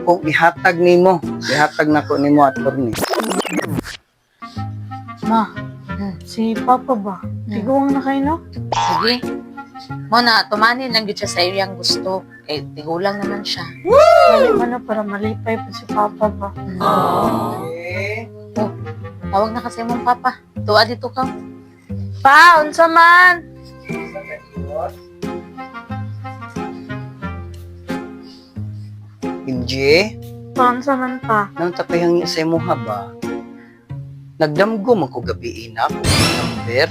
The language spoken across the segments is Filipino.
akong ihatag nimo. Ihatag nako nimo attorney. Ma, si Papa ba? Tiguang na kayo, no? Sige. Mo na, tumanin lang siya sa iyang gusto. Eh, tigulang naman siya. Mali man na para malipay pa si Papa ba? Eh, Oh, tawag na kasi mong papa. Tuwa dito ka. Pa, unsa man? MJ, Pa, unsa man pa? nang tapayang sa imuha ba? Nagdamgo man ko gabi ina ko number.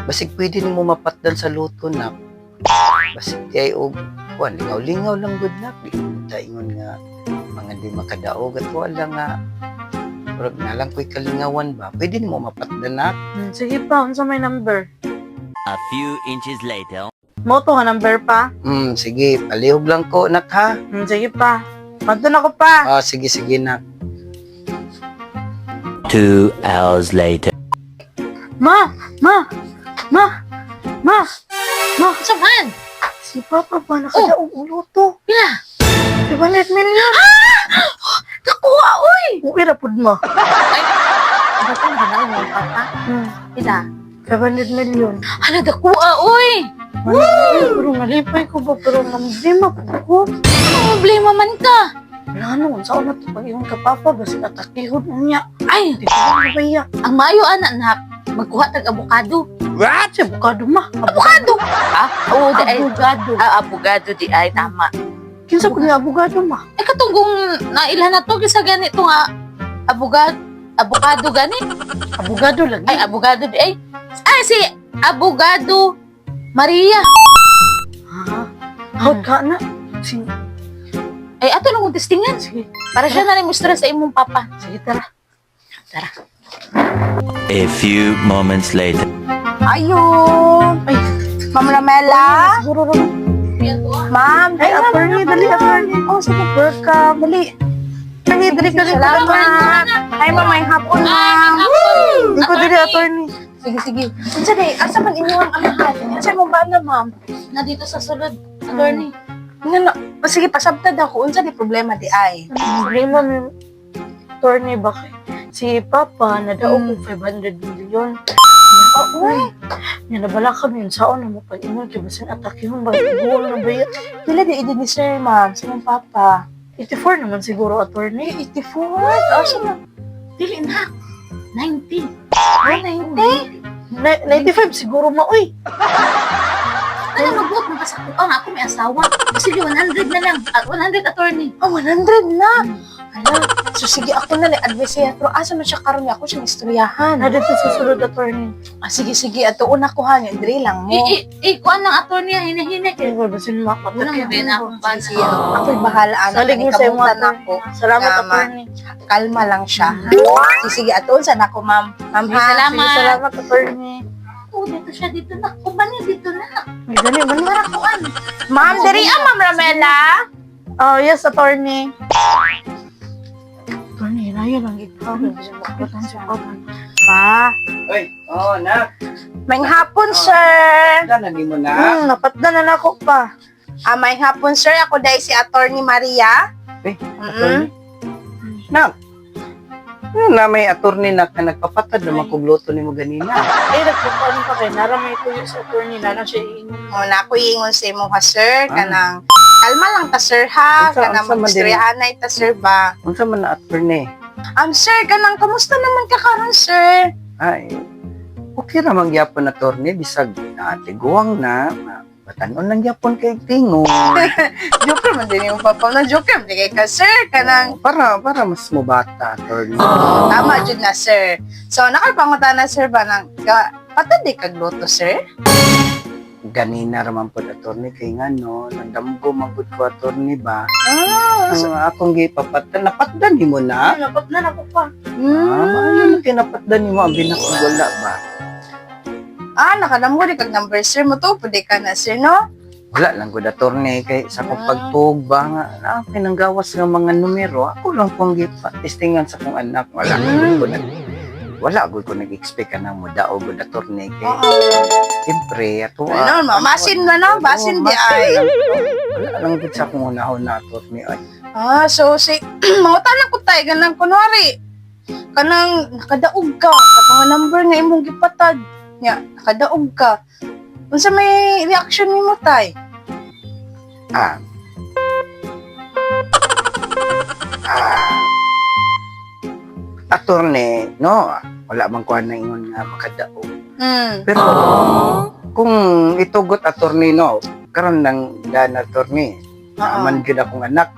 Basig pwede nimo mapatdan sa luto na. Basig di ay og kuan lingaw-lingaw lang gud na. Daingon nga mga di makadaog at wala nga. Pero na lang ko'y kalingawan ba? Pwede nimo mapatdan na. Sige pa, unsa may number? A few inches later. Moto nga number pa? Sige, palihog lang ko nak ha. Sige pa. Pagdun ako pa. Sige nak. 2 hours later. Ma! Saan? Si Papa ba nakadaog ulo to? Pila? 500 million! Nakuha, uy! Uwi na pud mo. Ano ka na mo, papa? Pila? 500 million. Hala, nakuha, uy! Pero nalipay ko ba? Pero mamdima ko. Ano problema man ka? Wala no, saan na ito pag iyon ka Papa? Basta katakihod mo niya. Ay, Di ko na kaya. ang mayo, anak, magkuha tag abukado. What? Si Bukado ma. Abukado? Ah? Oo, di ay. Abogado. Abogado di ay, tama. Kinsa ko niya abogado ma? Eh, katungong nailhan na to, kisa ganito nga, abogado gani? Abogado lagi. Ay, abogado di ay. Ay, si Abogado Maria. Ha? Hot ka na. Si... Ay, ato lang kong testingan. Sige. Para siya na mustra sa imong papa. Sige, tara. Tara. A few moments later. Ayun! Ay, Ma'am Ramela? siguro rin. Ma'am, Ay, attorney, dali, attorney. Oh, sige, welcome. Dali. Attorney, dali ka rin. Salamat. Ay, ma'am, may hapon, ma'am. Hindi ko dili, attorney. Sige, sige. Unsa day, asa man inyo ang amahan? Unsa mo ba na, ma'am? Na dito sa sulod, attorney. Nga, sige, pasabtad ako. Unsa di problema di ay? Problema ni attorney ba kay si Papa nadaog ko 500 million. Uy, nabala kami yun saan na mo pag-ingon kaya basin atake yung ba? Buwang na ba yan? Pila di idi ni sir, ma'am? Sa mong papa? 84 naman siguro, attorney. 84? Asa na? Dili na. 90. Ay, 90? 95 siguro uy. Ano magbuot mo kasi ako may asawa. Sige, 100 na lang. 100, attorney. Oh, 100 na. Hala. So, sige, ako na advice siya. Pero asa man siya karon niya? Ako siyang istoryahan. Na dito sa sulod, attorney. Sige, sige. Ato una ko ha. Dre lang mo. Kuan ng attorney, hinahinak. Kaya ba basin Walang makatake mabin akong bana. Sige, ako'y bahala. Salig mo sa imo, ako. Salamat, Tama. attorney. Kalma lang siya. Sige, ato unsa na ako, ma'am. Ma'am, ha? Salamat. Sige, salamat, attorney. Oh, dito siya, dito na. Kumpanya, dito na. May gani, man. Marakuan. Ma'am, diri ma'am Ramela. Oh, yes, attorney. Attorney, hinayo lang ikaw. Hindi siya makapatan sa papa. Pa, Oy, nak. may hapon, sir. Dana ni mo na. Napatda na ako pa. May hapon, sir. Ako dahil si Attorney Maria. Attorney. Nak. Ano na may attorney na nagpapatad naman kong luto ni mo ganina. Eh, nagpupuan pa kayo. Naramay ko yung sa attorney na siya iingon. Na ako ingon sa imo ha, sir. Kanang, kalma lang ta, sir, ha? Unsa- Kanang unsa man din? mag-istoryahan na ita, sir, ba? Unsa man na attorney? Sir, kanang, kamusta naman ka karon, sir? Ay, okay ramang gyapon attorney bisag tiguang na. Batanon lang gyapon kay tingo. Joker man din yung papa na joker. Hindi kay ka, sir. Kanang, Para mas mo bata attorney. tama jud na, sir. So, nakalpangutan na, sir, ba? Nang, patad di kagluto, sir? Ganina raman po attorney kay nga no, nandamgo man pud ko attorney ba. So, Ang akong gipapatan napatdan nimo na. Napatda na ako pa. Maayo kinapatdan nimo ang binakawala ba. Nakadamgo di kag number, sir. Mo to, pwede ka na, sir, no? Wala lang gud attorney kay sa kong pagtuog ba nga pinanggawas nga mga numero ako lang pong gipa-testingan sa kong anak. Wala gud ko nag-expect ka na mo daog gud attorney kay. Siyempre ato. Ano, mamasin na, no? Basin di ay. Wala lang gud sa kong unahon na attorney ay. So si mautan ko tay ganang kunwari. Kanang nakadaog ka, katong nga number nga imong gipatad. Nya, nakadaog ka. Unsa may reaction nimo tay? Ah. Attorney, no, wala man kuha na ingon nga makadaog. Pero kung itugot attorney, no, karon nang dan attorney, man gyud akong anak.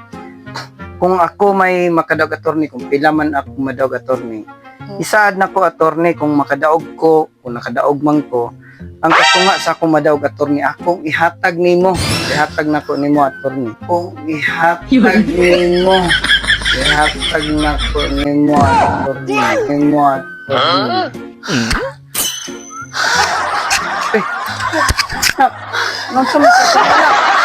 Kung ako may makadaog attorney, kung pila man ako madaog attorney, isaad na ko attorney kung makadaog ko, kung nakadaog man ko, ang katunga sa akong madaog attorney, akong ihatag nimo. Ihatag na ko nimo attorney. Kung ihatag nimo, ihatag na ko nimo attorney. Nimo attorney. Nang sumasakit ka.